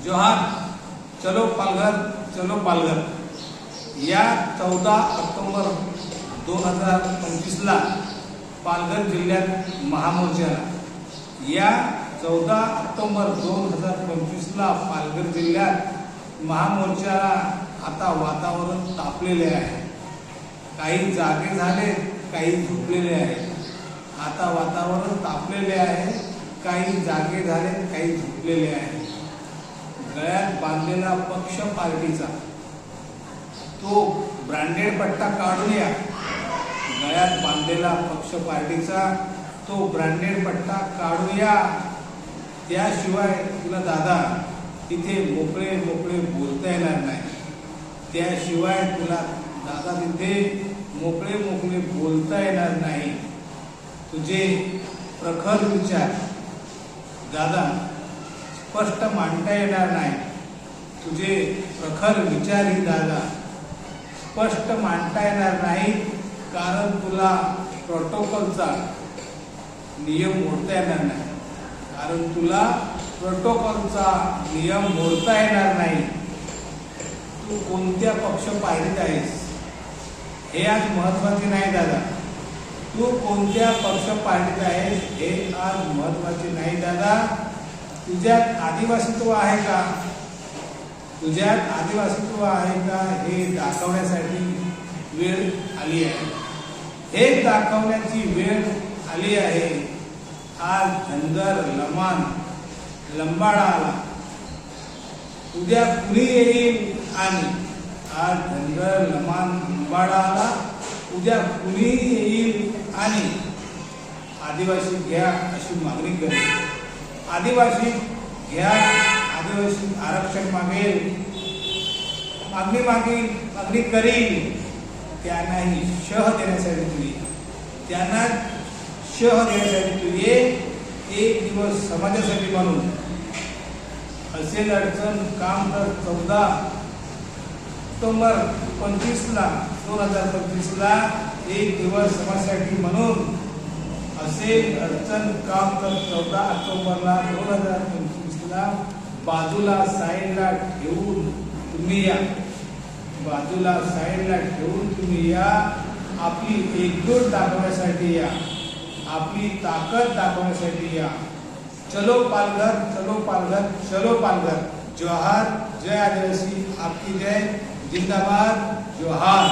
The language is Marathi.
जोहार, चलो पालघर, चलो पालघर। या 14 ऑक्टोबर 2025 ला पालघर जिल्ह्यात महामोर्चाला या 14 ऑक्टोबर 2025 ला पालघर जिल्ह्यात महामोर्चाला आता वातावरण तापलेले आहे। काही जागे झाले, काही झोपलेले आहेत। आता वातावरण तापलेले आहे, काही जागे झाले, काही झोपलेले आहेत। गळ्यात बांधलेला पक्ष पार्टीचा तो ब्रँडेड पट्टा काढून या। गळ्यात बांधलेला पक्ष पार्टीचा तो ब्रँडेड पट्टा काढून या। त्याशिवाय तुला दादा तिथे मोकळे मोकळे बोलता येणार नाही। त्याशिवाय तुला दादा तिथे मोकळे मोकळे बोलता येणार नाही। तुझे प्रखर विचार दादा स्पष्ट मांडता येणार नाही। तुझे प्रखर विचारही दादा स्पष्ट मांडता येणार नाही, कारण तुला प्रोटोकॉलचा नियम मोडता येणार नाही। कारण तुला प्रोटोकॉलचा नियम मोडता येणार नाही। तू कोणत्या पक्ष पार्टीत आहेस हे आज महत्त्वाचे नाही दादा। तू कोणत्या पक्ष पार्टीत आहेस हे आज महत्त्वाचे नाही दादा। तुझ्यात आदिवासीत्व आहे का? तुझ्यात आदिवासीत्व आहे का हे दाखवण्यासाठी वेळ आली आहे। हे दाखवण्याची वेळ आली आहे। आज धनगर लमान लंबाडा आला, उद्या कुणी येईल आणि आज धनगर लमान लंबाडा आला, उद्या कुणी येईल आणि आदिवासी घ्या अशी मागणी करेल। आदिवासी घ्या, आदिवासी आरक्षण मागेल, मागणी करील। त्यांनाही शह देण्यासाठी तू ये, त्यांना शह देण्यासाठी तू ये। एक दिवस समाजासाठी म्हणून असेल अडचण काम तर 14 ऑक्टोबर 2025 ला एक दिवस समाजासाठी म्हणून असेल अडचण काम तर 14 ऑक्टोबरला 2025 ला बाजूला साईडला ठेवून तुम्ही या। बाजूला साईडला ठेवून तुम्ही या। आपली एकजूट दाखवण्यासाठी या, आपली ताकद दाखवण्यासाठी या। चलो पालघर, चलो पालघर, चलो पालघर। जोहार, जय आदिवासी, आपकी जय, जिंदाबाद, जोहार।